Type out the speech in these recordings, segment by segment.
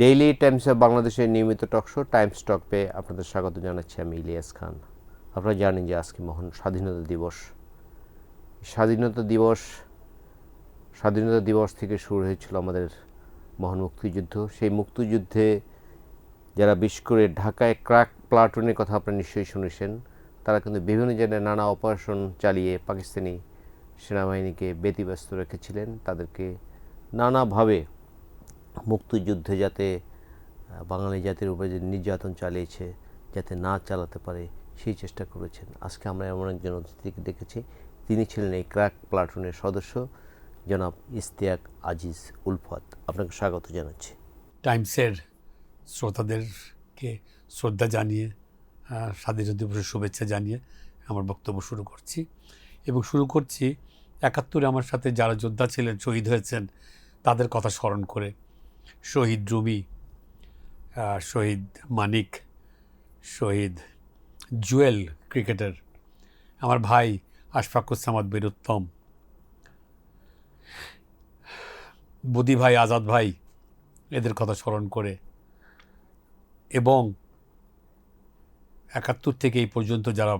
Daily Times of বাংলাদেশের নিয়মিত talk show Times টক পেয়ে আপনাদের স্বাগত জানাচ্ছি আমি ইলিয়াস খান। আপনারা জানেন যে আজকে মহান স্বাধীনতা দিবস। স্বাধীনতা দিবস থেকে শুরু হয়েছিল আমাদের মহান মুক্তিযুদ্ধ। সেই মুক্তিযুদ্ধে যারা বিশেষ করে ঢাকায় ক্র্যাক প্লাটুনের কথা আপনারা নিশ্চয়ই শুনেছেন, তারা কিন্তু বিভিন্ন জায়গায় নানা অপারেশন চালিয়ে পাকিস্তানি সেনাবাহিনীকে ব্যতিব্যস্ত রেখেছিলেন। তাদেরকে নানাভাবে মুক্তিযুদ্ধে যাতে বাঙালি জাতির উপরে যে নির্যাতন চালিয়েছে যাতে না চালাতে পারে সেই চেষ্টা করেছেন। আজকে আমরা এমন একজন অতিথিকে দেখেছি, তিনি ছিলেন এই ক্র্যাক প্লাটুনের সদস্য জনাব ইশতিয়াক আজিজ উলফাত। আপনাকে স্বাগত জানাচ্ছি। টাইমসের শ্রোতাদেরকে শ্রদ্ধা জানিয়ে স্বাধীনতা দিবসের শুভেচ্ছা জানিয়ে আমার বক্তব্য শুরু করছি এবং শুরু করছি ৭১ আমার সাথে যারা যোদ্ধা ছিলেন, শহীদ হয়েছেন, তাদের কথা স্মরণ করে। শহীদ রুমি, শহীদ মানিক, শহীদ জুয়েল ক্রিকেটার, আমার ভাই আশফাকুজ্জামান বীরুত্তম, বুদি ভাই, আজাদ ভাই, এদের কথা স্মরণ করে এবং ৭১ থেকে এই পর্যন্ত যারা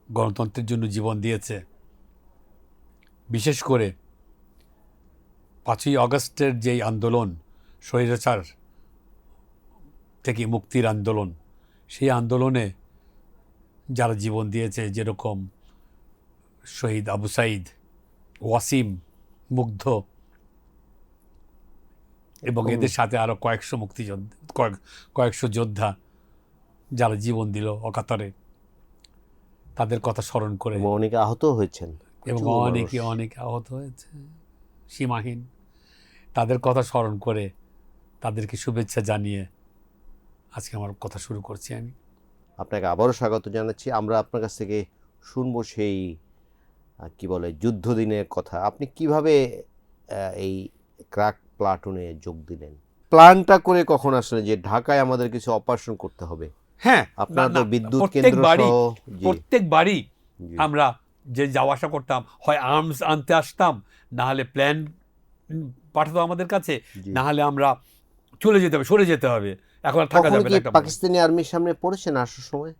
গণতন্ত্রের জন্য জীবন দিয়েছে, বিশেষ করে ৫ই আগস্টের যেই আন্দোলন, স্বৈরাচার থেকে মুক্তির আন্দোলন, সেই আন্দোলনে যারা জীবন দিয়েছে, যেরকম শহীদ আবু সাইদ, ওয়াসিম, মুগ্ধ এবং এদের সাথে আরও কয়েকশো মুক্তিযোদ্ধা, কয়েকশো যোদ্ধা যারা জীবন দিল অকাতরে, তাদের কথা স্মরণ করে। অনেকে আহত হয়েছেন এবং অনেকে আহত হয়েছে সীমাহীন। তাদের কথা স্মরণ করে, তাদেরকে শুভেচ্ছা জানিয়ে আজকে আমার কথা শুরু করছি আমি। আপনাকে আবারও স্বাগত জানাচ্ছি। আমরা আপনার কাছ থেকে শুনবো সেই কি বলে যুদ্ধ দিনের কথা। আপনি কিভাবে এই ক্র্যাক প্লাটুনে যোগ দিলেন? প্ল্যানটা করে কখন আসলে যে ঢাকায় আমাদের কিছু অপারেশন করতে হবে? হ্যাঁ, আপনার তো বিদ্যুৎ কেন্দ্র সহ প্রত্যেকবারই আমরা যে যাওয়া আসা করতাম, হয় আর্মস আনতে আসতাম, না হলে প্ল্যান পাঠাতো আমাদের কাছে, না হলে আমরা চলে যেতে হবে, সরে যেতে হবে, এখন থাকা যাবে না। পাকিস্তানি আর্মির সামনে পড়েছেন আসার সময়?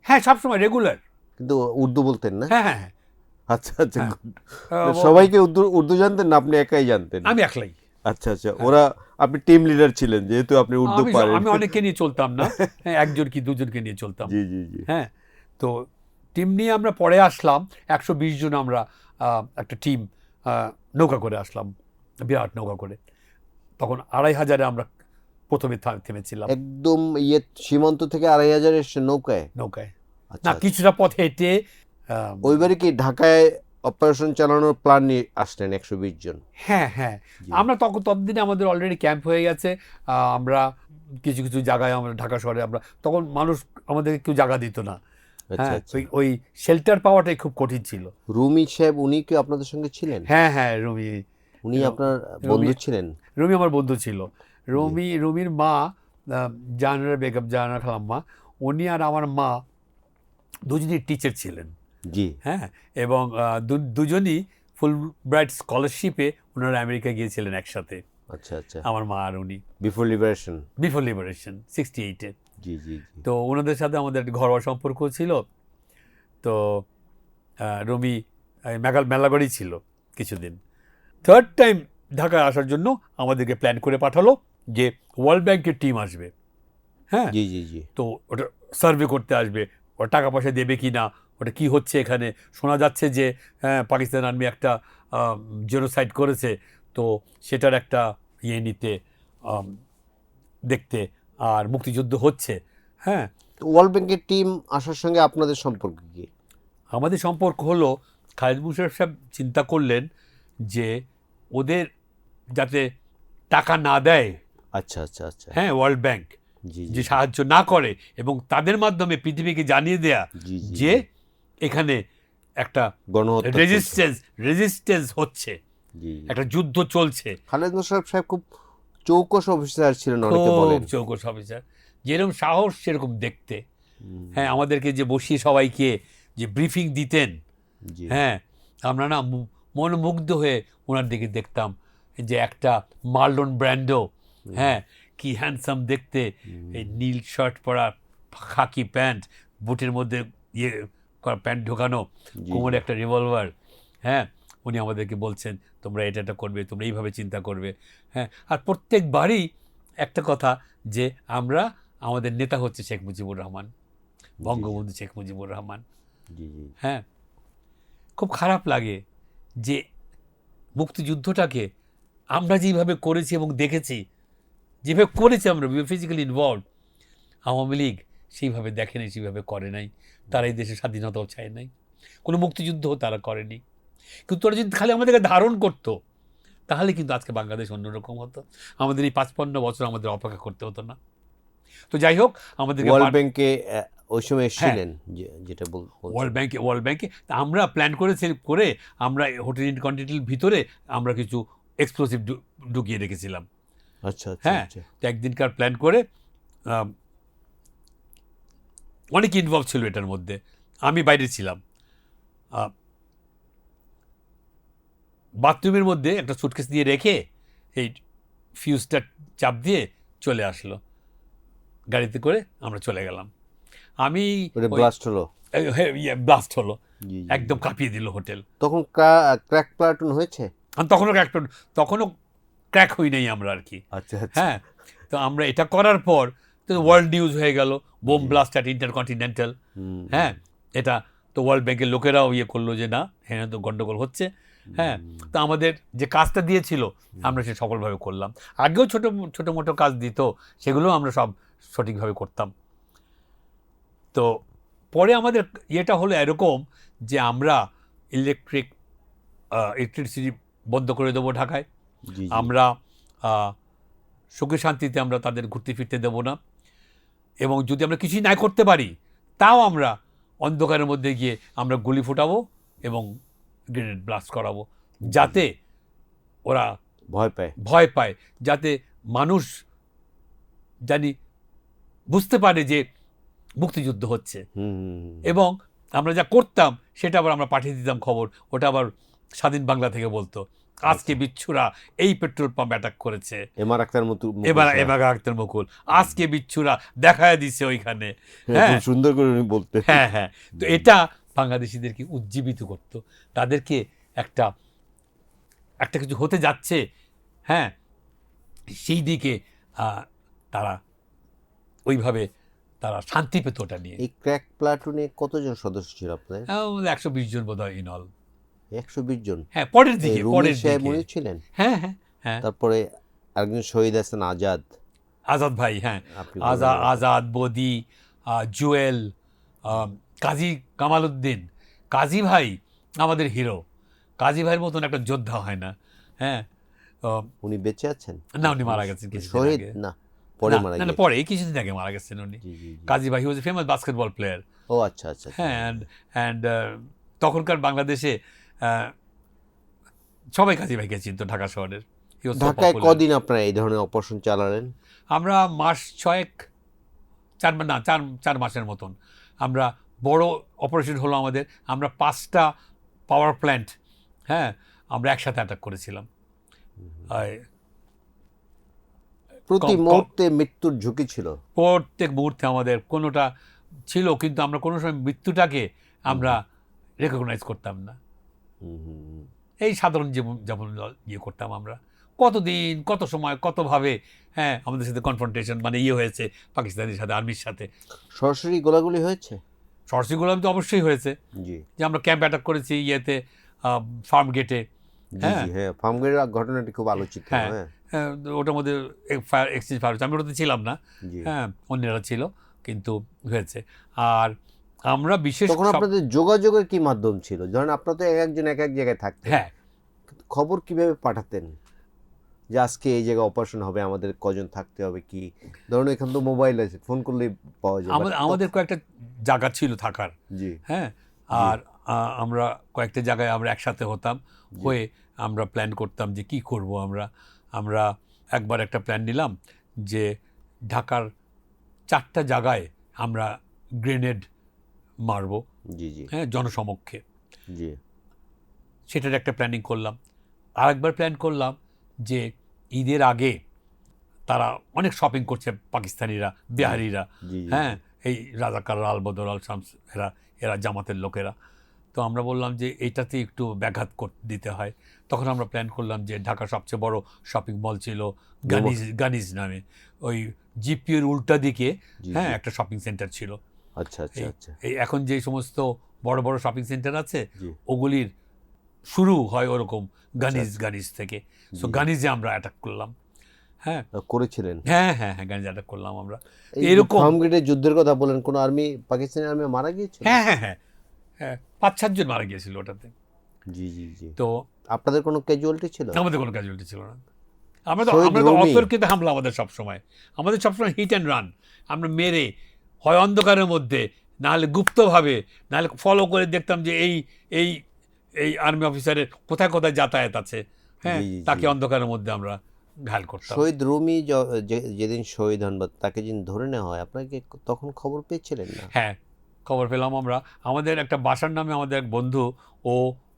হ্যাঁ, সবসময় রেগুলার। কিন্তু উর্দু বলতেন না? হ্যাঁ হ্যাঁ। আচ্ছা আচ্ছা। সবাইকে উর্দু জানতেন না আপনি একাই জানতেন? আমি একলাই। আচ্ছা আচ্ছা। ওরা, আপনি টিম লিডার ছিলেন যেহেতু আপনি উর্দু পারেন। আমি অনেককে নিয়ে চলতাম না, একজন কি দুজনকে নিয়ে চলতাম। জি জি জি। হ্যাঁ, তো টিম নিয়ে আমরা পরে আসলাম, ১২০ জন আমরা একটা টিম নৌকা করে আসলাম, বিরাট নৌকা করে। তখন ২৫০০ আমরা প্রথমে থেমেছিলাম। একদম সীমান্ত থেকে ২৫০০ এসে নৌকায়? না, কিছুটা পথ হেঁটে। ওইবারে কি ঢাকায় অপারেশন চালানোর প্ল্যান নিয়ে আসলেন ১২০ জন? হ্যাঁ হ্যাঁ, আমরা ততদিনে আমাদের অলরেডি ক্যাম্প হয়ে গেছে। আমরা কিছু কিছু জায়গায়, আমরা ঢাকা শহরে, আমরা তখন মানুষ আমাদেরকে কেউ জায়গা দিত না। হ্যাঁ, ওই শেল্টার পাওয়াটাই খুব কঠিন ছিল। রুমি সাহেব, উনি কি আপনাদের সঙ্গে ছিলেন? হ্যাঁ হ্যাঁ, রুমি, উনি আপনার বন্ধু ছিলেন? রুমি আমার বন্ধু ছিল। রুমির মা জাহানারা বেগম, জাহানারা খালাম্মা, উনি আর আমার মা দুজনই টিচার ছিলেন। জি হ্যাঁ, এবং দুজনই ফুল ব্রাইট স্কলারশিপে ওনারা আমেরিকা গিয়েছিলেন একসাথে। আচ্ছা আচ্ছা। আমার মা আর উনি বিফোর লিবারেশন 68-এ। জি জি। তো ওনাদের সাথে আমাদের একটা ঘরোয়া সম্পর্ক ছিল। তো রুমি মেলাগড়ি ছিল কিছুদিন। থার্ড টাইম ঢাকায় আসার জন্য আমাদেরকে প্ল্যান করে পাঠালো যে ওয়ার্ল্ড ব্যাংকের টিম আসবে। হ্যাঁ জি জি জি। তো ওটা সার্ভে করতে আসবে, ওটা টাকা পয়সা দেবে কি না, ওটা কি হচ্ছে এখানে। শোনা যাচ্ছে যে পাকিস্তান আর্মি একটা জেনোসাইড করেছে, তো সেটার একটা নিতে, দেখতে, আর মুক্তিযুদ্ধ হচ্ছে। হ্যাঁ, ওয়ার্ল্ড ব্যাংকের টিম আসার সঙ্গে আপনাদের সম্পর্ক কি? আমাদের সম্পর্ক হলো, খালেদ মুশাররফ সাহেব চিন্তা করলেন যে ওদের যাতে টাকা না দেয়, আচ্ছা আচ্ছা আচ্ছা, হ্যাঁ, ওয়ার্ল্ড ব্যাংক যে সাহায্য না করে, এবং তাদের মাধ্যমে পৃথিবীকে জানিয়ে দেয়া যে এখানে একটা রেজিস্ট্যান্স হচ্ছে, একটা যুদ্ধ চলছে। খালেদ মুশাররফ সাহেব খুব চৌকস অফিসার ছিলেন, অনেকে বলেন। চৌকস অফিসার, যেরকম সাহস সেরকম দেখতে। হ্যাঁ, আমাদেরকে যে বসিয়ে সবাইকে যে ব্রিফিং দিতেন, হ্যাঁ, আমরা না মনোমুগ্ধ হয়ে ওনার দিকে দেখতাম, যে একটা মার্লন ব্র্যান্ডো হ্যাঁ, কি হ্যান্ডসাম দেখতে, এই নীল শার্ট পরা, খাকি প্যান্ট, বুটের মধ্যে ইয়ে প্যান্ট ঢোকানো, জি, কোমরে জি। একটা রিভলভার। হ্যাঁ, উনি আমাদেরকে বলছেন তোমরা এটা করবে, তোমরা এইভাবে চিন্তা করবে। হ্যাঁ, আর প্রত্যেকবারই একটা কথা, যে আমাদের নেতা হচ্ছে শেখ মুজিবুর রহমান, জি, জি, বঙ্গবন্ধু শেখ মুজিবুর রহমান। জি, জি। হ্যাঁ, খুব খারাপ লাগে যে মুক্তিযুদ্ধটাকে আমরা যেভাবে করেছি এবং দেখেছি, যেভাবে করেছি আমরা ফিজিক্যালি ইনভলভ, আওয়ামী লীগ সেইভাবে দেখেনি, সেইভাবে করে নাই। তারা এই দেশের স্বাধীনতাও চায় নাই, কোনো মুক্তিযুদ্ধও তারা করেনি। কিন্তু তারা যদি খালি আমাদেরকে ধারণ করতো, তাহলে কিন্তু আজকে বাংলাদেশ অন্যরকম হতো। আমাদের এই ৫৫ বছর আমাদের অপেক্ষা করতে হতো না। তো যাই হোক, আমাদেরকে ওয়ার্ল্ড ব্যাংকে ওই সময় হ্যাঁ, এসেছিলেন, যেটা বলছেন। ওয়ার্ল্ড ব্যাংকে আমরা প্ল্যান করে আমরা হোটেল ইন্টারকন্টিনেন্টাল ভিতরে আমরা কিছু এক্সপ্লোসিভ ঢুকিয়ে রেখেছিলাম। আচ্ছা, আচ্ছা, হ্যাঁ, আচ্ছা। তো একদিনকার প্ল্যান করে অনেক ইনভলভ ছিল এটার মধ্যে। আমি বাইরে ছিলাম, বাথরুমের মধ্যে একটা সুটকেস দিয়ে রেখে এই ফিউজটা চাপ দিয়ে চলে আসলো, গাড়িতে করে আমরা চলে গেলাম। আমি ওটা ওই ব্লাস্ট হলো। ব্লাস্ট হলো, জি, জি, একদম জি। কাঁপিয়ে দিল হোটেল। তখন ক্র্যাক প্লাটুন হয়েছে? আর তখনও ক্র্যাক হই নাই আমরা আর কি। আচ্ছা, আচ্ছা। হ্যাঁ, তো আমরা এটা করার পর তো ওয়ার্ল্ড নিউজ হয়ে গেল, বোম জি। Blast at InterContinental. হুম, হ্যাঁ, হুম, এটা তো ওয়ার্ল্ড ব্যাংকের লোকেরাও ইয়ে করলো যে না, হ্যাঁ তো গন্ডগোল হচ্ছে। হ্যাঁ, হুম। তো আমাদের যে কাজটা দিয়েছিল আমরা সে সফলভাবে করলাম। আগেও ছোট ছোট মোটো কাজ দিত, সেগুলো আমরা সব সঠিকভাবে করতাম। তো পরে আমাদের ইয়েটা হলো এরকম যে আমরা ইলেকট্রিসিটি বন্ধ করে দেবো ঢাকায়। জি, জি। আমরা সুখে শান্তিতে আমরা তাদের ঘুরতে ফিরতে দেবো না, এবং যদি আমরা কিছুই না করতে পারি, তাও আমরা অন্ধকারের মধ্যে গিয়ে আমরা গুলি ফুটাবো এবং গ্রেনেড ব্লাস্ট করাবো, যাতে ওরা ভয় পায়। ভয় পায়, যাতে মানুষ জানি বুঝতে পারে যে মুক্তিযুদ্ধ হচ্ছে। হুম, হুম, হুম। এবং আমরা যা করতাম সেটা আবার আমরা পাঠিয়ে দিতাম খবর, ওটা আবার স্বাধীন বাংলা থেকে বলতো আজকে বিচ্ছুরা এই পেট্রোল পাম্প অ্যাটাক করেছে, এমআর আক্তার এবার সাহেব। এবার আক্তার মুকুল আজকে বিচ্ছুরা দেখায় দিছে ওইখানে। হ্যাঁ, হ্যাঁ, খুব সুন্দর করে উনি বলতেন। হ্যাঁ, হ্যাঁ। তো এটা বাংলাদেশিদেরকে উজ্জীবিত করত, তাদেরকে একটা একটা কিছু হতে যাচ্ছে, হ্যাঁ, সেই দিকে তারা ওইভাবে তারা শান্তি পেত ওটা নিয়ে। এই ক্র্যাক প্লাটুনে কতজন সদস্য ছিল আপনাদের? ১২০ জন বোধ হয় ইনঅল। ১২০ জন। হ্যাঁ, পরের এই দিকে রুমি সাহেব উনি ছিলেন। হ্যাঁ, হ্যাঁ, হ্যাঁ। তারপরে আরেকজন শহীদ হাসান আজাদ। আজাদ ভাই, হ্যাঁ, আপনি বললেন না? আজাদ, বদি, জুয়েল, কাজী কামাল উদ্দিন। কাজী ভাই আমাদের হিরো। কাজী ভাইয়ের মতন একটা যোদ্ধা হয় না। হ্যাঁ, উনি বেঁচে আছেন? না উনি মারা গেছেন কিছুদিন শহীদ আগে। না, পরে না মারা না না, গিয়েছেন। পরে এই কিছুদিন আগে মারা গেছেন উনি। জি, জি, জি। কাজী ভাই ওয়াজ এ ফেমাস বাস্কেটবল প্লেয়ার। ও আচ্ছা, আচ্ছা, আচ্ছা। হ্যাঁ, অ্যান্ড তখনকার বাংলাদেশে সবাই কাজী ভাইকে চিনত ঢাকা শহরের। He was so ঢাকায় popular. কদিন আপনারা এই ধরনের অপারেশন চালালেন? আমরা মাস ৬ চার মাসের মতন আমরা বড় অপারেশন হলো আমাদের। আমরা ৫টা পাওয়ার প্ল্যান্ট, হ্যাঁ, আমরা একসাথে অ্যাটাক করেছিলাম। প্রতি মুহূর্তে মৃত্যুর ঝুঁকি ছিল। প্রত্যেক মুহূর্তে আমাদের কোনোটা ছিল, কিন্তু আমরা কোনো সময় মৃত্যুটাকে আমরা রেকগনাইজ করতাম না। হুম, হুম, হুম। এই সাধারণ যেমন ইয়ে করতাম আমরা, কতদিন কত সময় কতভাবে, হ্যাঁ, আমাদের সাথে কনফ্রন্টেশন মানে ইয়ে হয়েছে পাকিস্তানের সাথে, আর্মির সাথে। সরাসরি গোলাগুলি হয়েছে? সরাসরি গোলামি তো অবশ্যই হয়েছে, জি, যে আমরা ক্যাম্প অ্যাটাক করেছি ইয়েতে, ফার্ম গেটে। জি, হ্যাঁ, জি, হ্যাঁ, ফার্মগেটের ঘটনাটি খুব আলোচিত। হ্যাঁ, হ্যাঁ, হ্যাঁ, ওটার মধ্যে ফায়ার এক্সচেঞ্জ ফায়ার হচ্ছে, আমি ওটাতে ছিলাম না। জি। হ্যাঁ, অন্যেরা ছিল, কিন্তু হয়েছে। আর আমরা বিশেষ তখন আপনাদের যোগাযোগের কি মাধ্যম ছিল? ধরেন আপনারা তো একজন এক জায়গায় থাকতেন। হ্যাঁ, খবর কিভাবে পাঠাতেন যে আজকে এই জায়গায় অপারেশন হবে, আমাদের কজন থাকতে হবে? কি ধরুন, এখানে তো মোবাইল আছে, ফোন করলেই পাওয়া যায়। আমাদের কয়েকটা জায়গা ছিল থাকার। জি, হ্যাঁ, আর আমরা কয়েকটা জায়গায় আমরা একসাথে হতাম, হয়ে আমরা প্ল্যান করতাম যে কি করব আমরা। আমরা একবার একটা প্ল্যান নিলাম যে ঢাকার 4টা জায়গায় আমরা গ্রেনেড মারব, জি, জি, হ্যাঁ, জনসমক্ষে। জি, সেটার একটা প্ল্যানিং করলাম। আরেকবার প্ল্যান করলাম যে ঈদের আগে তারা অনেক শপিং করছে পাকিস্তানিরা, বিহারিরা, জি, জি, হ্যাঁ, এই রাজাকার, আল বদর, আল শামস, এরা জামাতের লোকেরা। তো আমরা বললাম যে এইটাতে একটু ব্যাঘাত দিতে হয়। তখন আমরা প্ল্যান করলাম যে ঢাকা সবচেয়ে বড় শপিং মল ছিল গানিজ নামে, ওই জিপির উল্টা দিকে, জি, হ্যাঁ, জি। একটা শপিং সেন্টার ছিল। আচ্ছা, আচ্ছা, আচ্ছা। এই এখন যে সমস্ত বড় বড় শপিং সেন্টার আছে, জি। ওগুলির শুরু হয় ওরকম আচ্ছা, গানিজ থেকে। সো জি। গানিজে আমরা অ্যাটাক করলাম। হ্যাঁ, করেছিলেন। হ্যাঁ, হ্যাঁ, হ্যাঁ, গানিজে অ্যাটাক করলাম আমরা। এই যে এরকম, ফার্মগেটের যুদ্ধের কথা বলেন, কোন পাকিস্তানি আর্মি মারা গিয়েছিল? হ্যাঁ, হ্যাঁ, হ্যাঁ, হ্যাঁ, 5-7 জন মারা গিয়েছিল ওটাতে। জি, জি, জি। তো আপনাদের কোনো ক্যাজুয়ালিটি ছিল? আমাদের কোনো ক্যাজুয়ালিটি ছিল না। আমরা তো শহীদ আমরা তো রুমি। অতর্কিত হামলা, আমাদের সবসময় হিট অ্যান্ড রান। আমরা মেরে হয় অন্ধকারের মধ্যে, নাহলে গুপ্তভাবে, নাহলে ফলো করে দেখতাম যে এই এই এই আর্মি অফিসারের কোথায় কোথায় যাতায়াত আছে, হ্যাঁ, জি, জি, তাকে জি। অন্ধকারের মধ্যে আমরা ঘায়াল করতাম। শহীদ রুমি যেদিন শহীদ হন বা তাকে যেদিন ধরে নেওয়া হয়, আপনাকে তখন খবর পেয়েছিলেন না? হ্যাঁ, খবর পেলাম আমরা। আমাদের একটা বাসার নামে আমাদের এক বন্ধু, ও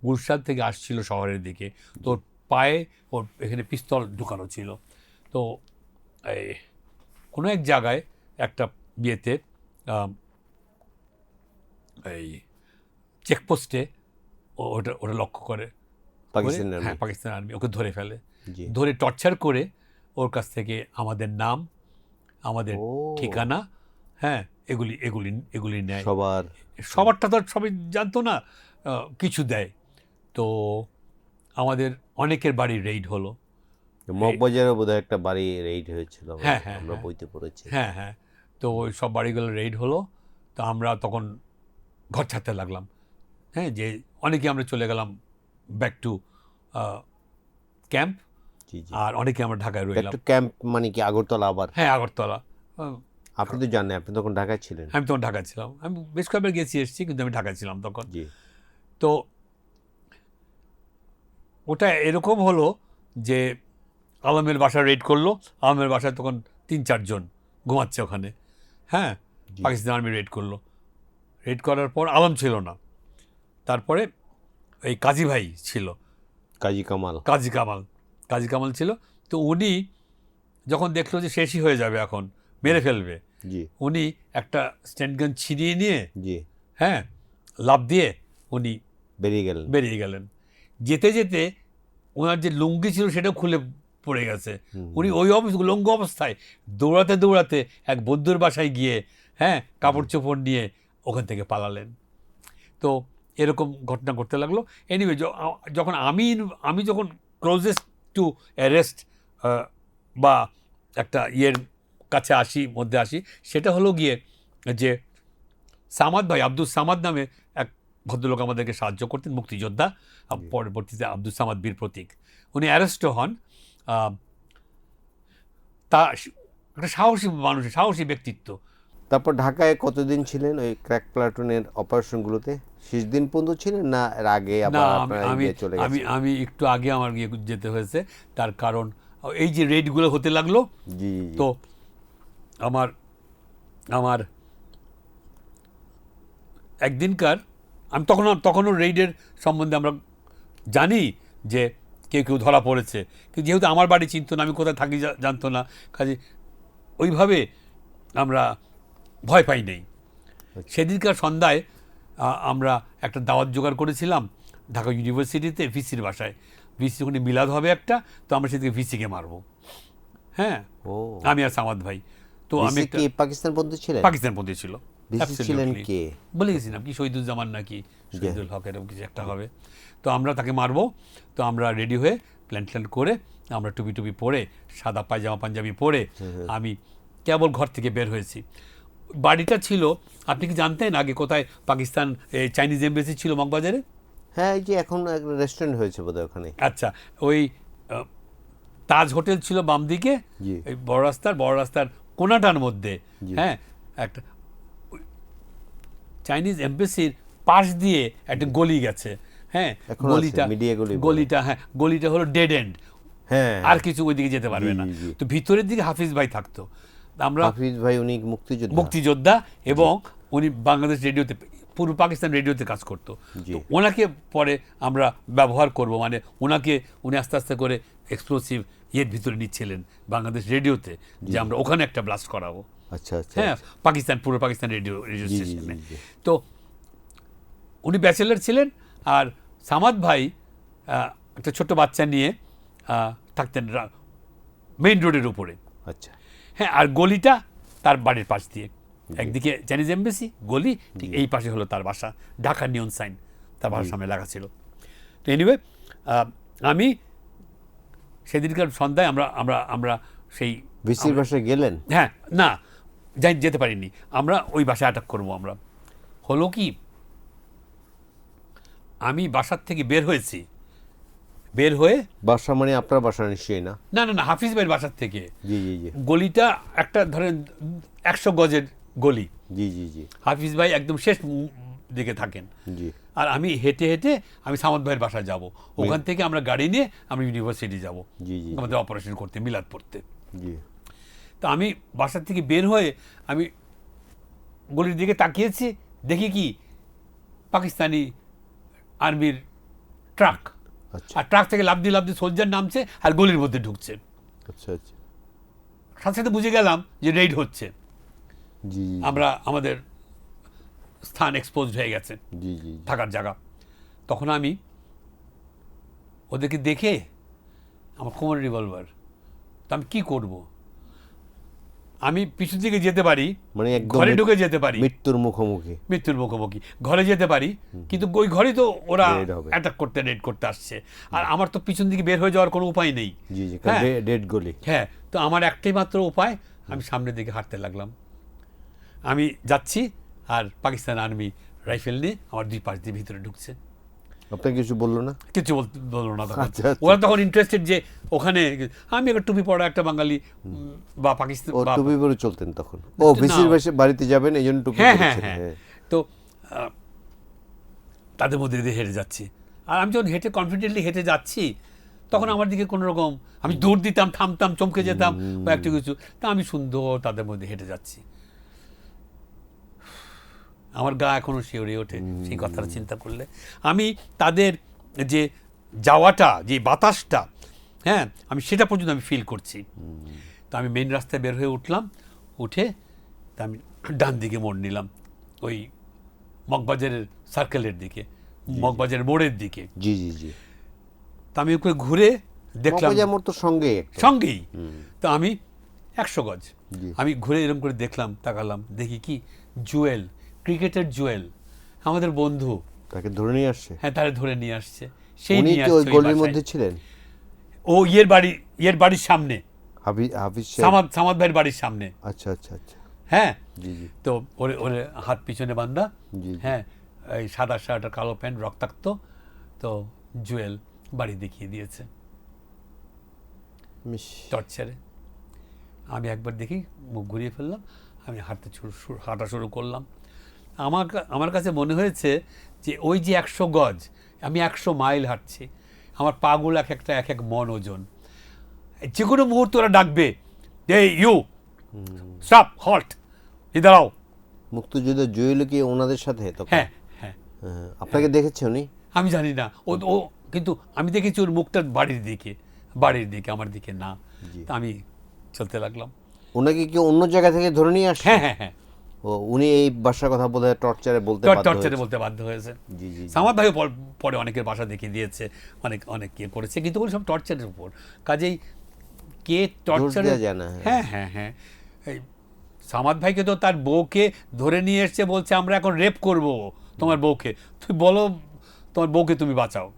গুলশান থেকে আসছিল শহরের দিকে। তো পায়ে ওর এখানে পিস্তল ঢুকানো ছিল। তো এই কোনো এক জায়গায় একটা বিয়েতে, আম, এই চেকপোস্টে ওটা ওটা লক্ষ্য করে, পাকিস্তানি হ্যাঁ, আর্মি। পাকিস্তান আর্মি ওকে ধরে ফেলে। জি। ধরে টর্চার করে ওর কাছ থেকে আমাদের নাম, আমাদের ও, ঠিকানা, হ্যাঁ, এগুলি এগুলি এগুলি নেয়। সবার। সবারটা তো আর সবাই জানতো না, কিছু দেয়। তো আমাদের অনেকের বাড়ি রেইড হলো। মগবাজারে বোধহয় একটা বাড়ি রেইড হয়েছিল, হ্যাঁ, হ্যাঁ, আমরা হ্যাঁ, বইতে পড়েছি। হ্যাঁ, হ্যাঁ। তো ওই সব বাড়িগুলো রেইড হলো। তো আমরা তখন ঘর ছাড়তে লাগলাম, হ্যাঁ, যে অনেকে আমরা চলে গেলাম ব্যাক টু ক্যাম্প, জি, জি। আর অনেকে আমরা ঢাকায় রইলাম। একটু ক্যাম্প মানে কি আগরতলা আবার? হ্যাঁ, আগরতলা। আপনি তো জানেন, আপনি তখন ঢাকায় ছিলেন। আমি তখন ঢাকা ছিলাম, আমি বেশ কয়েকবার গেছি এসেছি, কিন্তু আমি ঢাকা ছিলাম তখন। জি, তো ওটা এরকম হলো যে আলমের বাসা রেড করলো। আলমের বাসায় তখন 3-4 জন ঘুমাচ্ছে ওখানে, হ্যাঁ, জি। পাকিস্তান আর্মি রেড করলো। রেড করার পর আলম ছিল না। তারপরে এই কাজী ভাই ছিল, কাজী কামাল। কাজী কামাল ছিল। তো উনি যখন দেখলো যে শেষই হয়ে যাবে, এখন মেরে ফেলবে, জি, উনি একটা স্ট্যান্ড গান ছিনিয়ে নিয়ে, জি। হ্যাঁ, লাফ দিয়ে উনি বেরিয়ে গেলেন। বেরিয়ে গেলেন। যেতে যেতে ওনার যে লুঙ্গি ছিল সেটাও খুলে পড়ে গেছে। উনি ওই উলঙ্গ অবস্থায় দৌড়াতে দৌড়াতে এক বন্ধুর বাসায় গিয়ে, হ্যাঁ, কাপড় চোপড় নিয়ে ওখান থেকে পালালেন। তো এরকম ঘটনা ঘটতে লাগলো। এনিওয়ে, যখন আমি যখন ক্লোজেস্ট টু অ্যারেস্ট বা একটা ইয়ের কাছে মধ্যে আসি, সেটা হলো গিয়ে যে সামাদ ভাই, আব্দুল সামাদ নামে এক ভদ্রলোক আমাদেরকে সাহায্য করতেন, মুক্তিযোদ্ধা, পরবর্তীতে আব্দুল সামাদ বীর প্রতীক। উনি অ্যারেস্টও হন। তা একটা সাহসী মানুষ, সাহসী ব্যক্তিত্ব। তারপর ঢাকায় কতদিন ছিলেন ওই ক্র্যাক প্লাটুনের অপারেশনগুলোতে? শেষ দিন পর্যন্ত ছিলেন না এর আগে না, আবার আপনারা গিয়ে চলে আমি গেছেন? আমি একটু আগে আমার গিয়ে যেতে হয়েছে। তার কারণ এই যে রেডগুলো হতে লাগলো, জি, জি, তো আমার আমার একদিনকার, আমি তখনও রেইডের সম্বন্ধে আমরা জানি যে কেউ কেউ ধরা পড়েছে, কিন্তু যেহেতু আমার বাড়ি চিনতো না, আমি কোথায় থাকি জানতো না, কাজে ওইভাবে আমরা ভয় পাই নাই। সেদিনকার সন্ধ্যায় আমরা একটা দাওয়াত জোগাড় করেছিলাম ঢাকা ইউনিভার্সিটিতে, ভিসির বাসায়। ভিসি ওখানে মিলাদ হবে একটা, তো আমরা সেদিকে ভিসিকে মারবো, হ্যাঁ, ও, আমি আর সামাদ ভাই। তো আমি ভিসি একটা কি পাকিস্তান পন্থী ছিলেন? পাকিস্তানপন্থী ছিল, ভিসি ছিলেন Absolutely. কে? বলে গেছিলাম কি, শহীদুজ্জামান নাকি শহীদুল হক, এরকম কিছু একটা হবে। তো আমরা তাকে মারবো। তো আমরা রেডি হয়ে প্ল্যান করে, আমরা টুপি পরে, সাদা পায়জামা পাঞ্জাবি পরে, আমি কেবল ঘর থেকে বের হয়েছি। বাড়িটা ছিল, আপনি কি জানতেন আগে কোথায় পাকিস্তান চাইনিজ এমবেসি ছিল? মগবাজারে। হ্যাঁ, এই যে এখন একটা রেস্টুরেন্ট হয়েছে বোধহয় ওখানে। আচ্ছা, ওই তাজ হোটেল ছিল বাম দিকে, জি, এই বড় রাস্তার কোনাটার মধ্যে, জি। হ্যাঁ, একটা চাইনিজ এমবেসির পাশ দিয়ে একটা গলি গেছে, হ্যাঁ, এখনো আছে, মিডিয়া গলি বলে। হ্যাঁ, গলিটা হলো ডেড এন্ড, হ্যাঁ, আর কিছু ওইদিকে যেতে পারবে জি, না। জি, জি। তো ভিতরের দিকে হাফিজ ভাই থাকতো। আমরা হাফিজ ভাই উনি মুক্তিযোদ্ধা। মুক্তিযোদ্ধা, এবং উনি বাংলাদেশ রেডিওতে, পূর্ব পাকিস্তান রেডিওতে কাজ করতো। জি। তো ওনাকে পরে আমরা ব্যবহার করব, মানে উনি আস্তে আস্তে করে এক্সপ্লোসিভ ইয়ের ভিতরে নিচ্ছিলেন বাংলাদেশ রেডিওতে, যে আমরা ওখানে একটা ব্লাস্ট করাবো। আচ্ছা আচ্ছা হ্যাঁ, পাকিস্তান, পুরো পাকিস্তান রেডিও জি, জি, স্টেশনে। জি। তো উনি ব্যাচেলার ছিলেন, আর সামাদ ভাই একটা ছোট্ট বাচ্চা নিয়ে থাকতেন মেইন রোডের উপরে। আচ্ছা হ্যাঁ, আর গলিটা তার বাড়ির পাশ দিয়ে, একদিকে চাইনিজ এমবেসি গলি, ঠিক এই পাশে হলো তার বাসা। ঢাকা নিয়ন সাইন তার বাসার সামনে লাগা ছিল। তো এনিওয়ে, আমি সেদিনকার সন্ধ্যায় আমরা আমরা আমরা সেই ভিসির বাসায় গেলেন? হ্যাঁ, না যেতে পারিনি আমরা, ওই বাসায় অ্যাটাক করবো আমরা। হলো কি, আমি বাসার থেকে বের হয়েছি, বের হয়ে বাসা মানে আপনার বাসা নিশ্চয়ই না? না না না, হাফিজ ভাইয়ের বাসার থেকে। জি জি জি গলিটা একটা ধরেন 100 গজের গলি। জি জি জি হাফিজ ভাই একদম শেষ দিকে থাকেন, জি আর আমি হেঁটে হেঁটে আমি সামদ ভাইয়ের বাসায় যাব। ওখান থেকে আমরা গাড়ি নিয়ে আমরা ইউনিভার্সিটি যাব জি জি আমাদের অপারেশন করতে, মিলাদ পড়তে। জি তো আমি বাসার থেকে বের হয়ে আমি গলির দিকে তাকিয়েছি, দেখি কি পাকিস্তানি আর্মির ট্রাক, আচ্ছা আর ট্রাক থেকে লাফ দিয়ে সোলজার নামছে আর গলির মধ্যে ঢুকছে। আচ্ছা আচ্ছা সাথে সাথে বুঝে গেলাম যে রেইড হচ্ছে, জি জি আমরা আমাদের স্থান এক্সপোজড হয়ে গেছে, জি জি থাকার জায়গা। তখন আমি ওদেরকে দেখে আমার কোমরে রিভলভার, তো আমি কি করব? আমি পিছন দিকে যেতে পারি, মানে একদম ঘরে ঢুকে যেতে পারি, মৃত্যুর মুখোমুখি। মৃত্যুর মুখোমুখি ঘরে যেতে পারি, কিন্তু ওই ঘরেই তো ওরা Raid হবে। অ্যাটাক করতে, রেড করতে আসছে, আর আমার তো পিছন দিকে বের হয়ে যাওয়ার কোনো উপায় নেই। জি জি হ্যাঁ। ডেড গলি। হ্যাঁ, তো আমার একটাই মাত্র উপায়, আমি সামনের দিকে হাঁটতে লাগলাম। আমি যাচ্ছি, আর পাকিস্তান আর্মি রাইফেল নিয়ে আমার দুই পাশ দিয়ে ভিতরে ঢুকছে। আপনাকে কিছু বললো না? কিছু বললো না তখন। আচ্ছা, আচ্ছা। ওরা তখন ইন্টারেস্টেড যে ওখানে আমি একটা টুপি পড়া একটা বাঙালি বা পাকিস্তান ও বা টুপি পরে চলতেন তখন? ও ভিসির বাড়িতে যাবেন এই জন্য টুপি হ্যাঁ হ্যাঁ পরেছেন। হ্যাঁ। হ্যাঁ তো তাদের মধ্যে দিয়ে হেঁটে যাচ্ছি, আর আমি যখন হেঁটে কনফিডেন্টলি হেঁটে যাচ্ছি, তখন আমার দিকে কোনো রকম, আমি দৌড় দিতাম, থামতাম, চমকে যেতাম বা একটা কিছু, তা আমি সুন্দর তাদের মধ্যে হেঁটে যাচ্ছি। আমার গা এখনো শিউরে ওঠে সেই কথাটা চিন্তা করলে। আমি তাদের যে যাওয়াটা, যে বাতাসটা, হ্যাঁ, আমি সেটা পর্যন্ত আমি ফিল করছি। তো আমি মেন রাস্তায় বের হয়ে উঠলাম, উঠে তা আমি ডান দিকে মোড় নিলাম, ওই মগবাজারের সার্কেলের দিকে, মগবাজারের মোড়ের দিকে। জি জি জি তা আমি ওকে ঘুরে দেখলাম আমার তো সঙ্গে সঙ্গেই। তো আমি 100 গজ জি। আমি ঘুরে এরকম করে দেখলাম, তাকালাম, দেখি কি জুয়েল, ক্রিকেটের জুয়েল, আমাদের বন্ধু, তাকে ধরে নিয়ে আসছে। হ্যাঁ, তারা ধরে নিয়ে আসছে। সেই উনি নিয়ে কি ওই আসছে ওই গলির বাসায়। মধ্যে ছিলেন? ও ইয়ের বাড়ির সামনে, হাফিজ সাহেব? সামাদ ভাইয়ের বাড়ির সামনে। আচ্ছা আচ্ছা আচ্ছা হ্যাঁ, জি জি তো ওরে ওরে হাত পিছনে বান্ধা, জি, জি। হ্যাঁ, এই সাদা শার্ট আর কালো প্যান্ট, রক্তাক্ত। তো জুয়েল বাড়ি দেখিয়ে দিয়েছে মিশ। টর্চারে। আমি একবার দেখি, মুখ ঘুরিয়ে ফেললাম, আমি হাঁটা শুরু করলাম। আমার কাছে মনে হয়েছে যে ওই যে 100 গজ, আমি 100 মাইল হাঁটছি, আমার পাগুলো এক এক মন ওজন। যে কোনো মুহূর্তে ওরা ডাকবে, ইউ স্টপ, হল্ট, দাঁড়াও। মুক্তিযুদ্ধ জুয়েল কি ওনাদের সাথে তখন? হ্যাঁ হ্যাঁ, হ্যাঁ, আপনাকে দেখেছে উনি? আমি জানি না, ও কিন্তু আমি দেখেছি ওর মুখটা বাড়ির দিকে, আমার দিকে না। তা আমি চলতে লাগলাম। ওনাকে কি অন্য জায়গা থেকে ধরে নিয়ে আসছে? হ্যাঁ হ্যাঁ হ্যাঁ, ও উনি এই বাসার কথা বোধহয় টর্চারে বলতে বাধ্য টর্চারে হয়েছে। বলতে বাধ্য হয়েছে। জি জি জি। সামাদ ভাইও পরে অনেকের বাসা দেখিয়ে দিয়েছে, অনেক ইয়ে করেছে, কিন্তু ওগুলো সব টর্চারের উপর। কাজেই কে টর্চারে, দেওয়া যায় না, হ্যাঁ হ্যাঁ হ্যাঁ। এই সামাদ ভাইকে তো তার বউকে ধরে নিয়ে এসছে, বলছে আমরা এখন রেপ করব তোমার বউকে, তুমি বলো তোমার বউকে তুমি বাঁচাও।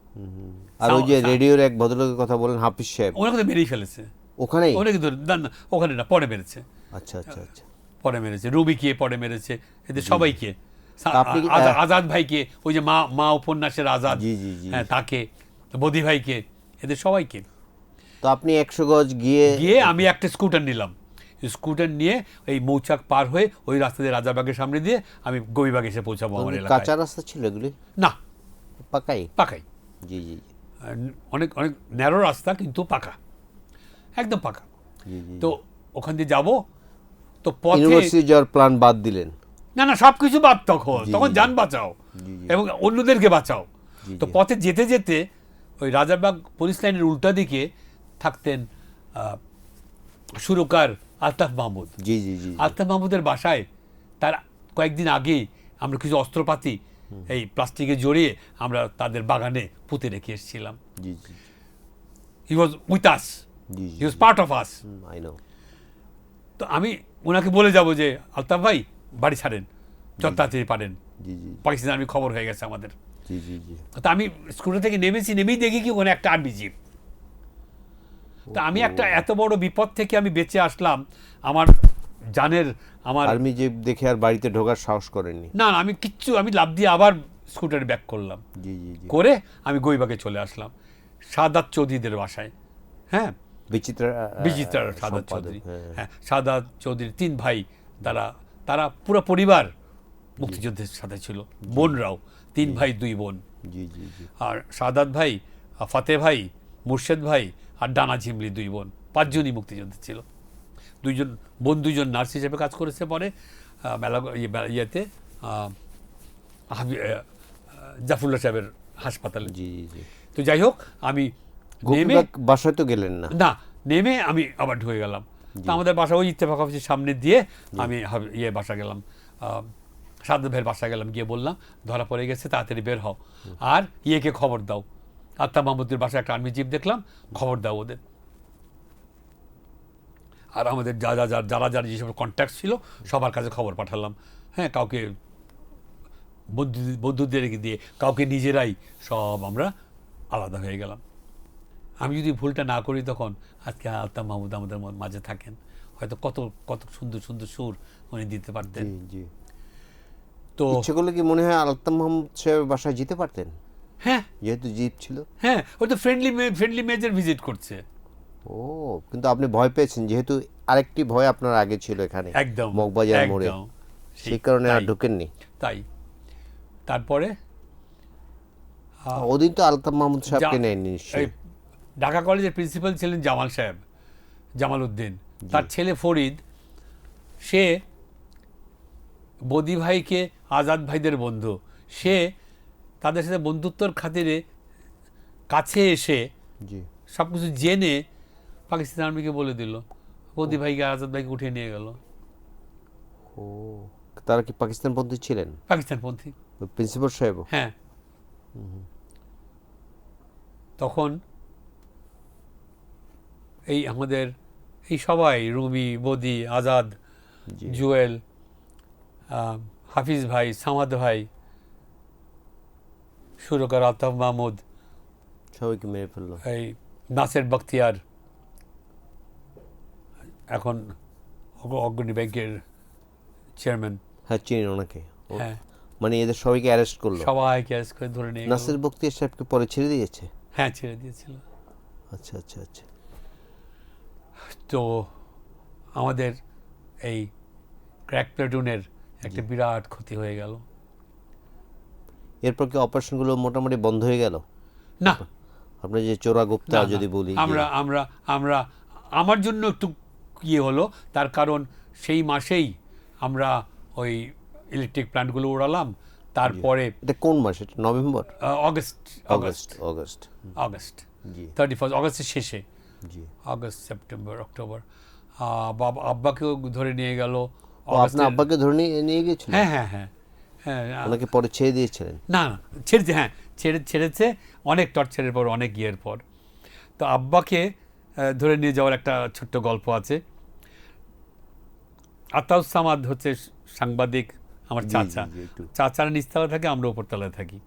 আর ওই যে রেডিওর এক ভদ্রলোকের কথা বলেন, হাফিজ সাহেব, ওনাকে তো মেরেই ফেলেছে। ওখানেই? ওনাকে ধরে না, ওখানে না, পরে মেরেছে, আচ্ছা আচ্ছা আচ্ছা। পরে মেরেছে রুবিকে, পরে মেরেছে, এদের সবাইকে। আপনি কি- আজাদ ভাইকে, ওই যে মা উপন্যাসের আজাদ, জি জি জি। হ্যাঁ, তাকে, বদি ভাইকে, এদের সবাইকে। তো আপনি 100 গজ গিয়ে আমি একটা স্কুটার নিলাম, স্কুটার নিয়ে এই মৌচাক পার হয়ে ওই রাস্তা দিয়ে রাজাবাগের সামনে দিয়ে আমি গবিবাগ এসে পৌঁছাবো আমার এলাকায়। কাঁচা রাস্তা ছিল এগুলি? না, পাকাই? পাকাই, জি জি অনেক অনেক ন্যারো রাস্তা, কিন্তু পাকা, একদম পাকা। জি জি। তো ওখান দিয়ে যাবো, তো পথে ইউনিভার্সিটি যাওয়ার প্ল্যান বাদ দিলেন? না সব কিছু বাদ, তখন জি, তখন জি, যান বাঁচাও জি, জি। এবং অন্যদেরকে বাঁচাও। জি, তো জি। পথে যেতে যেতে ওই রাজারবাগ পুলিশ লাইনের উল্টা দিকে থাকতেন সুরকার আলতাফ মাহমুদ। জি জি জি আলতাফ মাহমুদের বাসায় তার কয়েকদিন আগেই আমরা কিছু অস্ত্রপাতি এই প্লাস্টিকে জড়িয়ে আমরা তাদের বাগানে পুঁতে রেখে এসেছিলাম। জি জি হি ওয়াজ উইথ আস, জি he was part of us. I know. তো আমি ওনাকে বলে যাব যে আলতাফ ভাই বাড়ি ছাড়েন, যত তাড়াতাড়ি পারেন, জি জি পাকিস্তান আর্মি খবর হয়ে গেছে আমাদের। জি জি জি তো আমি স্কুটার থেকে নেমেই দেখি কি ওখানে একটা আর্মি জিপ। তো আমি একটা এত বড় বিপদ থেকে আমি বেঁচে আসলাম, আমার জানের আমার আর্মি যে দেখে আর বাড়িতে ঢোকার সাহস করেননি? না না, আমি লাফ দিয়ে আবার স্কুটারে ব্যাক করলাম, জি জি জি করে আমি গইবাগে চলে আসলাম সাদাত চৌধুরীদের বাসায়। হ্যাঁ, বিচিত্রার সাদাত চৌধুরী, হ্যাঁ সাদাত চৌধুরীর 3 ভাই, তারা পুরো পরিবার মুক্তিযুদ্ধের সাথে ছিল, বোনরাও 3 ভাই 2 বোন। জি জি জি আর সাদাত ভাই, ফাতে ভাই, মুর্শেদ ভাই আর ডানা ঝিমলি 2 বোন, 5 জনই মুক্তিযুদ্ধে ছিল। 2জন নার্স হিসেবে কাজ করেছে পরে ইয়েতে জাফরুল্লাহ সাহেবের হাসপাতালে। জি জি জি তো যাই হোক, আমি নেমে গোপীবাগ বাসায় তো গেলেন না? না, নেমে আমি আবার ঢুকে গেলাম। তো আমাদের বাসা ওই ইত্তেফাক অফিসের সামনে দিয়ে আমি বাসা গেলাম, সাদাত ভাইয়ের বাসা গেলাম, গিয়ে বললাম ধরা পড়ে গেছে, তাড়াতাড়ি বের হও, আর ইয়েকে খবর দাও, আলতাফ মাহমুদের বাসায় একটা আর্মি জিপ দেখলাম, খবর দাও ওদের। আর আমাদের যারা যেসব কন্ট্যাক্ট ছিল সবার কাছে খবর পাঠালাম। হ্যাঁ, কাউকে বন্ধুদের দিয়ে, কাউকে নিজেরাই, সব আমরা আলাদা হয়ে গেলাম। আমি যদি ভুলটা না করি তখন আজকে আলতাফ মাহমুদ আমাদের মাঝে থাকেন, হয়তো কত কত সুন্দর সুন্দর সুর উনি দিতে পারতেন। জি জি তো ইচ্ছে করলে কি মনে হয় আলতাফ মাহমুদ সাহেবের বাসায় যেতে পারতেন, হ্যাঁ যেহেতু জিপ ছিল? হ্যাঁ, ওই তো ফ্রেন্ডলি মেজর ভিজিট করছে। ও, কিন্তু আপনি ভয় পেয়েছেন, যেহেতু আরেকটি ভয় আপনার আগে ছিল এখানে, একদম মগবাজার মোড়ে, একদম, সেই কারণে আর তাই, ঢুকেননি। তাই তারপরে ওদিন তো আলতাফ মাহমুদ সাহেবকে নেননি এই নিশ্চয়ই? ঢাকা কলেজের প্রিন্সিপাল ছিলেন জামাল সাহেব, জামাল উদ্দিন। তার ছেলে ফরিদ, সে বদি ভাইকে আজাদ ভাইদের বন্ধু, সে তাদের সাথে বন্ধুত্বর খাতিরে কাছে এসে জি সব কিছু জেনে পাকিস্তান আর্মিকে বলে দিল, বদি ভাইকে আজাদ ভাইকে উঠিয়ে নিয়ে গেল। ও, তারা কি পাকিস্তানপন্থী ছিলেন? পাকিস্তানপন্থী, প্রিন্সিপাল সাহেব? হ্যাঁ। তখন এই আমাদের এই সবাই, রুমি, বদি, আজাদ, জুয়েল, হাফিজ ভাই, সামাদ ভাই, সুরকার আলতাফ মাহমুদ, সবাইকে মেরে ফেললো? এই নাসের বখতিয়ার, এখন অগ্রণী ব্যাংকের চেয়ারম্যান, হ্যাঁ চিনি ওনাকে। ও, হ্যাঁ, মানে এদের সবাইকে অ্যারেস্ট করলো? সবাইকে অ্যারেস্ট করে ধরে নিয়ে গেল। নাসির বখতিয়ার সাহেবকে পরে ছেড়ে দিয়েছে? হ্যাঁ, ছেড়ে দিয়েছিল। আচ্ছা আচ্ছা আচ্ছা। তো আমাদের এই ক্র্যাক প্লাটুনের একটা বিরাট ক্ষতি হয়ে গেল। এরপর কি অপারেশনগুলো মোটামুটি বন্ধ হয়ে গেল? না, আপনি যে চোরাগুপ্তা না, যদি বলি, আমরা আমার জন্য একটু ইয়ে হলো, তার কারণ সেই মাসেই আমরা ওই ইলেকট্রিক প্ল্যান্টগুলো উড়ালাম। তারপরে এটা কোন মাস? এটা November? August August August August জি 31 অগস্টের শেষে, জি। August, September, October. আব্বাকেও ধরে নিয়ে গেল। ও, আপনার আব্বাকে ধরে নিয়ে গিয়েছিল? হ্যাঁ হ্যাঁ হ্যাঁ হ্যাঁ। ওনাকে পরে ছেড়ে দিয়েছিলেন? না না, ছেড়েছে, হ্যাঁ ছেড়েছে, অনেক টর্চারের পর, অনেক ইয়ের পর। তো আব্বাকে ধরে নিয়ে যাওয়ার একটা ছোট্ট গল্প আছে। আতাউস সামাদ হচ্ছে সাংবাদিক, আমার চাচা। জি, একটু। চাচারা নিচতলায় থাকে, আমরা উপরতলায় থাকি।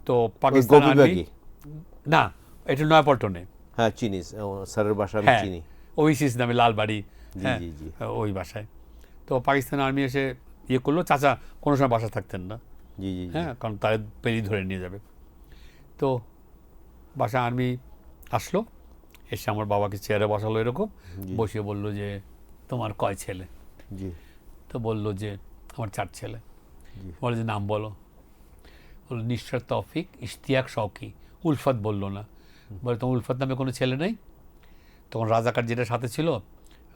তো পাকিস্তান আর্মি, গোপীবাগী? না, এটা নয়াপল্টনে। হ্যাঁ চিনি, স্যারের বাসা আমি হ্যাঁ, চিনি। ওইসিস নামে লালবাড়ি, জি হ্যাঁ, জি জি ওই বাসায়। তো পাকিস্তান আর্মি এসে ইয়ে করলো, চাচা কোনো সময় বাসা থাকতেন না, জি জি জি। হ্যাঁ, কারণ তাদের পেরি ধরে নিয়ে যাবে। তো বাসা আর্মি আসলো, এসে আমার বাবাকে চেয়ারে বসালো এরকম, বসিয়ে বলল যে তোমার কয় ছেলে? জি তো বলল যে আমার 4 ছেলে। বলে যে নাম বলো। বললো নিঃসার তৌফিক, ইশতিয়াক, শৌকি। উলফত বললো না। বলে তোমার উলফত নামে কোনো ছেলে নেই? তখন রাজাকার যেটা সাথে ছিল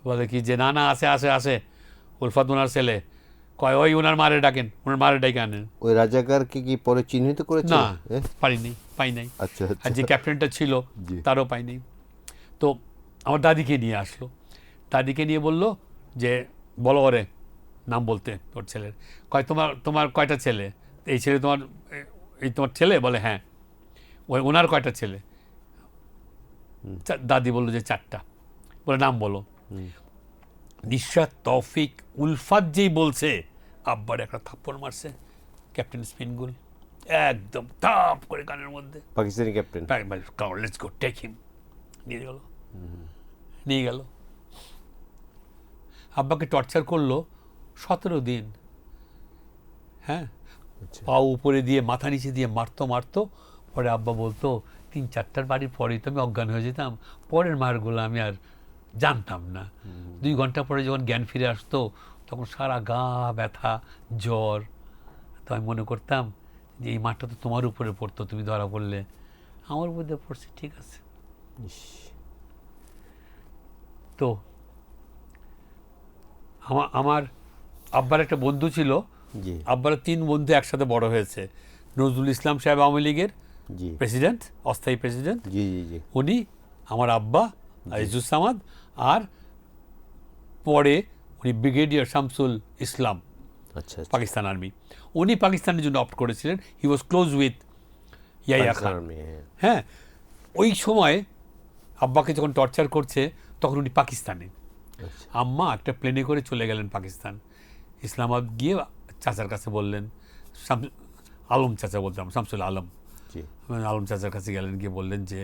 বলে কি যে না না, আসে উলফত ওনার ছেলে। কয় ওই ওনার মারে ডাকেন, ওনার মারে ডাকে আনেন। ওই রাজাকারকে কি পরে চিহ্নিত করেছে? না, পাই নাই। আচ্ছা আর আচ্ছা। যে ক্যাপ্টেনটা ছিল জি। তারও পাই নাই। তো আমার দাদিকে নিয়ে আসলো, দাদিকে নিয়ে বলল যে বলো ওরে নাম বলতে তোর ছেলের, তোমার তোমার কয়টা ছেলে, এই ছেলে তোমার, এই তোমার ছেলে, বলে হ্যাঁ। ওনার কয়টা ছেলে, দাদি বললো যে 4টা, বলে নাম বলো। নিশাত, তৌফিক, উলফাত যেই বলছে, আব্বার একটা থাপ্পড় মারছে ক্যাপ্টেন স্পিনগুল, একদম থাপ করে কানের মধ্যে। Pakistani captain. Let's go take him, নিয়ে গেল। আব্বাকে টর্চার করলো 17 দিন। হ্যাঁ, পা উপরে দিয়ে মাথা নিচে দিয়ে মারতো মারতো। পরে আব্বা বলতো 3-4টার বাড়ির পরেই তো আমি অজ্ঞান হয়ে যেতাম, পরের মারগুলো আমি আর জানতাম না। 2 ঘন্টা পরে যখন জ্ঞান ফিরে আসতো তখন সারা গা ব্যথা, জ্বর। তো আমি মনে করতাম যে এই মারটা তো তোমার উপরে পড়তো, তুমি ধরা পড়লে, আমার উপরে পড়ছে, ঠিক আছে। তো আমার আব্বার একটা বন্ধু ছিল, আব্বার 3 বন্ধু একসাথে বড় হয়েছে। নজরুল ইসলাম সাহেব আওয়ামী লীগের প্রেসিডেন্ট, অস্থায়ী প্রেসিডেন্ট, উনি, আমার আব্বা ইজুসামাদ, আর পরে উনি ব্রিগেডিয়ার শামসুল ইসলাম, পাকিস্তান আর্মি। উনি পাকিস্তানের জন্য অপ্ট করেছিলেন। হি ওয়াজ ক্লোজ উইথ ইয়াহিয়া খান। হ্যাঁ, ওই সময় আব্বাকে যখন টর্চার করছে তখন উনি পাকিস্তানে, আম্মা একটা প্লেনে করে চলে গেলেন পাকিস্তান। ইসলামাবাদ গিয়ে চাচার কাছে বললেন, আলম চাচা বলতাম, শামসুল আলম, আলম চাচার কাছে গেলেন, গিয়ে বললেন যে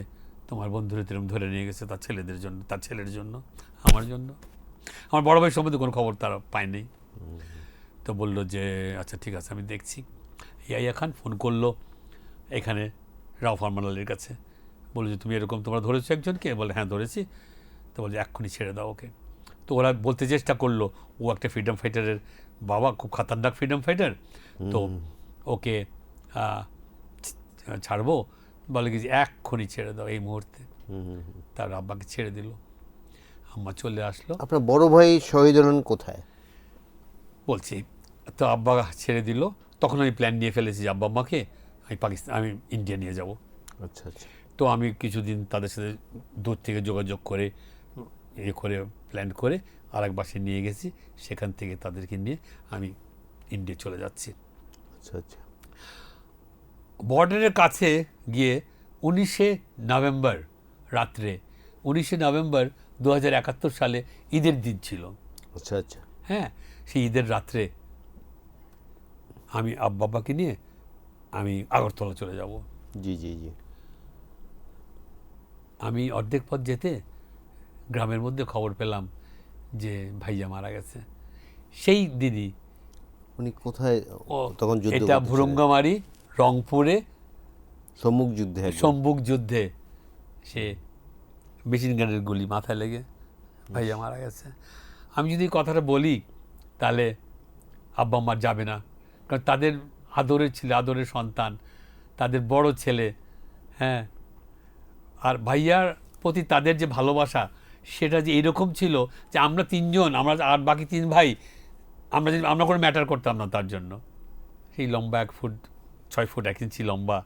তোমার বন্ধুরা এরকম ধরে নিয়ে গেছে তার ছেলেদের জন্য, তার ছেলের জন্য, আমার জন্য। আমার বড় ভাই সম্বন্ধে কোনো খবর তারা পায়নি। তো বললো যে আচ্ছা ঠিক আছে, আমি দেখছি। ইয়াহিয়া খান ফোন করলো এখানে রাও ফরমান আলীর কাছে, বললো যে তুমি এরকম তোমরা ধরেছো একজনকে, বলে হ্যাঁ ধরেছি। তো বলছে এক্ষুনি ছেড়ে দাও ওকে। তো ওরা বলতে চেষ্টা করলো ও একটা ফ্রিডম ফাইটারের বাবা, খুব খাতারনাক ফ্রিডম ফাইটার, তো ওকে ছাড়বো, বলে কি এক্ষুনি ছেড়ে দাও এই মুহূর্তে। তার আব্বাকে ছেড়ে দিল, আম্মা চলে আসলো। আপনার বড় ভাই শহীদ হলেন কোথায়? বলছি তো আব্বা ছেড়ে দিল, তখন আমি প্ল্যান নিয়ে ফেলেছি যে আব্বা আম্মাকে আমি ইন্ডিয়া নিয়ে যাব। আচ্ছা আচ্ছা। তো আমি কিছুদিন তাদের সাথে দূর থেকে যোগাযোগ করে করে প্ল্যান করে আরেক বাসে নিয়ে গেছি, সেখান থেকে তাদেরকে নিয়ে আমি ইন্ডিয়া চলে যাচ্ছি। আচ্ছা আচ্ছা। বর্ডারের কাছে গিয়ে 19শে নভেম্বর রাত্রে, 19শে নভেম্বর 2071 সালে ঈদের দিন ছিল। আচ্ছা আচ্ছা। হ্যাঁ, সেই ঈদের রাত্রে আমি আব্বাকে নিয়ে আমি আগরতলা চলে যাব। জি জি জি। আমি অর্ধেক পথ যেতে গ্রামের মধ্যে খবর পেলাম যে ভাইয়া মারা গেছে। সেই দিনই উনি কোথায় তখন যুদ্ধ? এটা ভুরুঙ্গামারি, রংপুরে সম্মুখ যুদ্ধে সে মেশিন গানের গুলি মাথায় লেগে ভাইয়া মারা গেছে। আমি যদি কথাটা বলি তাহলে আব্বা আম্মার যাবে না, কারণ তাদের আদরের ছেলে, আদরের সন্তান, তাদের বড় ছেলে। হ্যাঁ, আর ভাইয়ার প্রতি তাদের যে ভালোবাসা, সেটা যে এরকম ছিল যে আমরা 3 জন, আমরা আর বাকি 3 ভাই, আমরা কোনো ম্যাটার করতাম না তার জন্য। সেই লম্বা 1 ফুট 6 ফুট 1 ইঞ্চি লম্বা,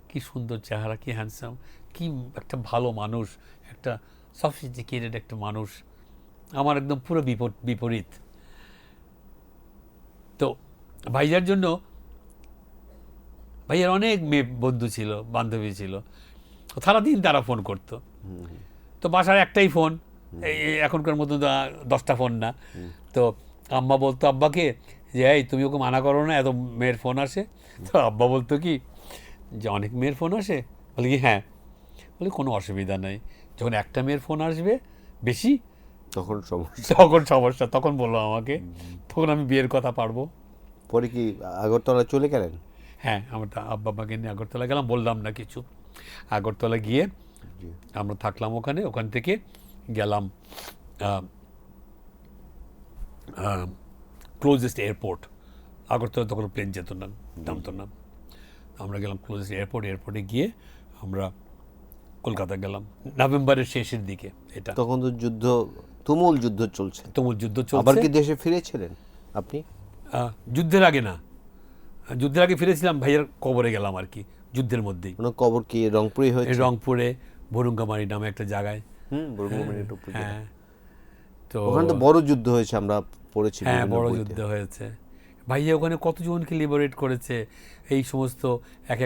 কি সুন্দর চেহারা, কি হ্যান্ডসাম, কি একটা ভালো মানুষ, একটা সফিস্টিকেটেড একটা মানুষ। আমার একদম পুরো বিপরীত। তো ভাইয়ার জন্য, ভাইয়ার অনেক মেয়ে বন্ধু ছিল, বান্ধবী ছিল, সারাদিন তারা ফোন করতো। তো বাসার একটাই ফোন, এখনকার মতো 10টা ফোন না। তো আম্মা বলতো আব্বাকে যে এই তুমি ওকে মানা করো না, এত মেয়ের ফোন আসে। তো আব্বা বলতো কি যে অনেক মেয়ের ফোন আসে, বলে কি হ্যাঁ, বলে কোনো অসুবিধা নেই, যখন একটা মেয়ের ফোন আসবে বেশি তখন সমস্যা, তখন বললো আমাকে, তখন আমি বিয়ের কথা পারবো। পরে কি আগরতলা চলে গেলেন? হ্যাঁ, আমরা আব্বা আব্বাকে নিয়ে আগরতলা গেলাম, বললাম না কিছু। আগরতলা গিয়ে আমরা থাকলাম ওখানে, ওখান থেকে গেলাম ক্লোজেস্ট এয়ারপোর্ট। আগরতলা তখন প্লেন যেত না, নামতো না। আমরা গেলাম ক্লোজেস্ট এয়ারপোর্টে গিয়ে আমরা কলকাতা গেলাম নভেম্বরের শেষের দিকে। এটা তখন তো তুমুল যুদ্ধ চলছে। আবার কি দেশে ফিরেছিলেন আপনি? যুদ্ধের আগে না, যুদ্ধের আগে ফিরেছিলাম, ভাইয়ের কবরে গেলাম আর কি, যুদ্ধের মধ্যেই। কবর কি রংপুরে হয়েছে? রংপুরে ভুরুঙ্গামারি নামে একটা জায়গায় বঙ্গবন্ধু উপজেলা। হ্যাঁ, তো ওখানে তো বড় যুদ্ধ হয়েছে, আমরা পড়েছি হ্যাঁ বিভিন্ন বড় বইতে। যুদ্ধ হয়েছে। ভাইয়া ওখানে কতজনকে লিবারেট করেছে এই সমস্ত এক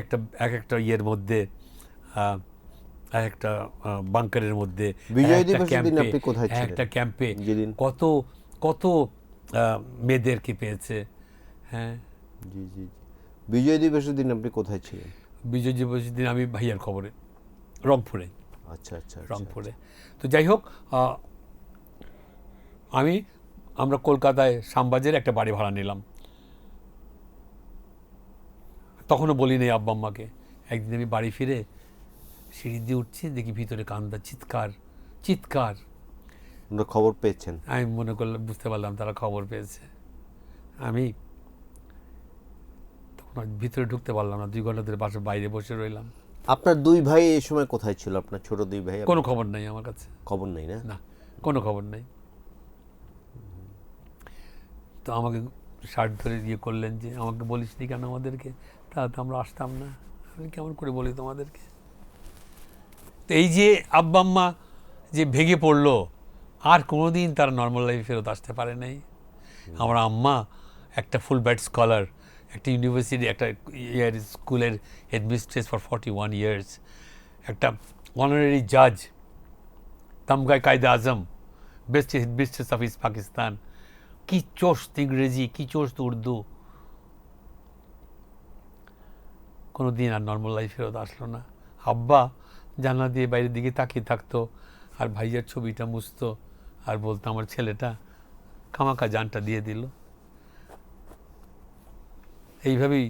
একটা ইয়ের মধ্যে, এক একটা বাংকারের মধ্যে, বিজয় একটা দিবসের দিন ক্যাম্পে, আপনি কোথায় ছিলেন? একটা ক্যাম্পে যেদিন কত কত মেয়েদেরকে পেয়েছে। হ্যাঁ, জি জি জি। বিজয় দিবসের দিন আপনি কোথায় ছিলেন? বিজয় দিবসের দিন আমি ভাইয়ার খবরে রংপুরে, আচ্ছা আচ্ছা আচ্ছা, রংপুরে। তো যাই হোক, আমরা কলকাতায় শ্যামবাজারে একটা বাড়ি ভাড়া নিলাম। তখনও বলি নেই আব্বা আম্মাকে। একদিন আমি বাড়ি ফিরে সিঁড়ি দিয়ে উঠছি, দেখি ভিতরে কান্দা, চিৎকার চিৎকার। আমরা খবর পেয়েছেন? আমি মনে করলাম, বুঝতে পারলাম তারা খবর পেয়েছে। আমি তখন আর ভিতরে ঢুকতে পারলাম না, 2 ঘন্টা ধরে বাসার বাইরে বসে রইলাম। আপনার দুই ভাই এই সময় কোথায় ছিল? আপনার ছোট দুই ভাই? কোনো খবর নাই আমার কাছে, খবর নেই না? না, কোনো খবর নেই। তো আমাকে শার্ট ধরে ইয়ে করলেন যে, আমাকে বলিস নি কেন আমাদেরকে, তাহলে তো আমরা আসতাম না। আমি কেমন করে বলি তোমাদেরকে? তো এই যে আব্বা আম্মা যে ভেঙে পড়লো, আর কোনোদিন তারা নর্মাল লাইফে ফেরত আসতে পারে নাই। আমার আম্মা একটা ফুল ব্রাইট স্কলার, একটা ইউনিভার্সিটি, একটা স্কুলের হেডমিস্ট্রেস ফর 41 ইয়ার্স, একটা অনারারি জাজ, তামগায় কায়দে আজম, best headmistress of East Pakistan. কি চোস্ত ইংরেজি, কি চোস্ত উর্দু। কোনো দিন আর নর্মাল লাইফ ফেরত আসলো না। আব্বা জানলা দিয়ে বাইরের দিকে তাকিয়ে থাকতো, আর ভাইয়ার ছবিটা মুছতো, আর বলতো আমার ছেলেটা খামাখা জানটা দিয়ে দিল। এইভাবেই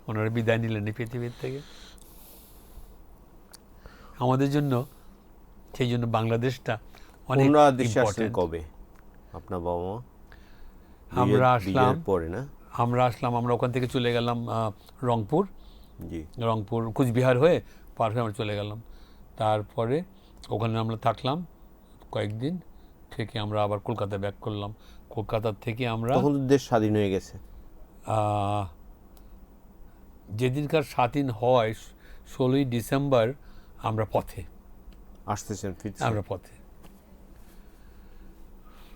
ওনারা বিদায় নিলেন এই পৃথিবীর থেকে। আমাদের জন্য, সেই জন্য বাংলাদেশটা অনেক বাংলাদেশে আসলেন ইম্পর্টেন্ট। কবে আপনার বাবা মা? আমরা আসলাম, বিজয়ের পরে না? আমরা ওখান থেকে চলে গেলাম রংপুর, জি। রংপুর কুচবিহার হয়ে পার হয়ে আমরা চলে গেলাম। তারপরে ওখানে আমরা থাকলাম কয়েকদিন, থেকে আমরা আবার কলকাতায় ব্যাক করলাম। কলকাতার থেকে আমরা তখন তো দেশ স্বাধীন হয়ে গেছে। যেদিনকার স্বাধীন হয় 16ই ডিসেম্বর আমরা পথে, আসতেছেন, ফিরছেন? আমরা পথে।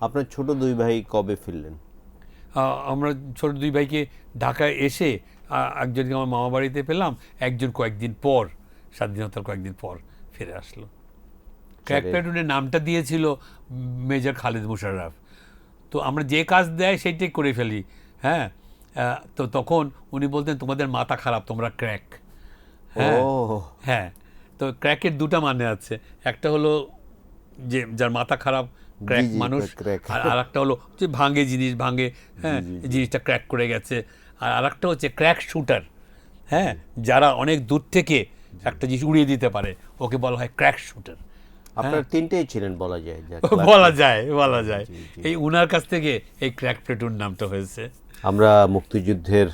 আপনার ছোট দুই ভাই কবে ফিরলেন? আমরা ছোট দুই ভাইকে ঢাকায় এসে একজনকে আমার মামা বাড়িতে পেলাম, একজন কয়েকদিন পর, স্বাধীনতার কয়েকদিন পর ফিরে আসলো। ক্র্যাক প্লাটুনের নামটা দিয়েছিল মেজর খালিদ মুশাররফ। তো আমরা যে কাজ দেয় সেইটাই করে ফেলি। হ্যাঁ, তো তখন উনি বলতেন তোমাদের মাথা খারাপ, তোমরা ক্র্যাক। হ্যাঁ ও হ্যাঁ, তো ক্র্যাকের দুটা মানে আছে, একটা হলো যে যার মাথা খারাপ, ক্র্যাক জি, জি, মানুষ, crack। আর একটা হলো যে ভাঙে জিনিস, ভাঙে, হ্যাঁ, জিনিসটা ক্র্যাক করে গেছে। আর আরেকটা হচ্ছে ক্র্যাক শুটার। হ্যাঁ, যারা অনেক দূর থেকে একটা জিনিস উড়িয়ে দিতে পারে, ওকে বলা হয় ক্র্যাক শুটার। আপনার তিনটেই ছিলেন বলা যায়। বলা যায়, বলা যায়। জি, জি। এই উনার কাছ থেকে এই ক্র্যাক প্লাটুন নামটা হয়েছে। আমরা মুক্তিযুদ্ধের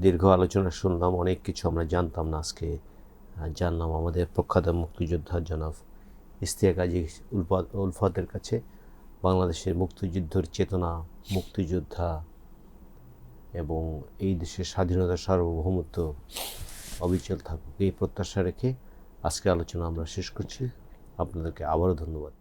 দীর্ঘ আলোচনা শুনলাম, অনেক কিছু আমরা জানতাম না, আজকে জানলাম আমাদের প্রখ্যাত মুক্তিযোদ্ধা জনাব ইশতিয়াক কাজী উলফাতের কাছে। বাংলাদেশের মুক্তিযুদ্ধের চেতনা, মুক্তিযোদ্ধা এবং এই দেশের স্বাধীনতা, সার্বভৌমত্ব অবিচল থাকুক, এই প্রত্যাশা রেখে আজকে আলোচনা আমরা শেষ করছি। আপনাদেরকে আবারও ধন্যবাদ।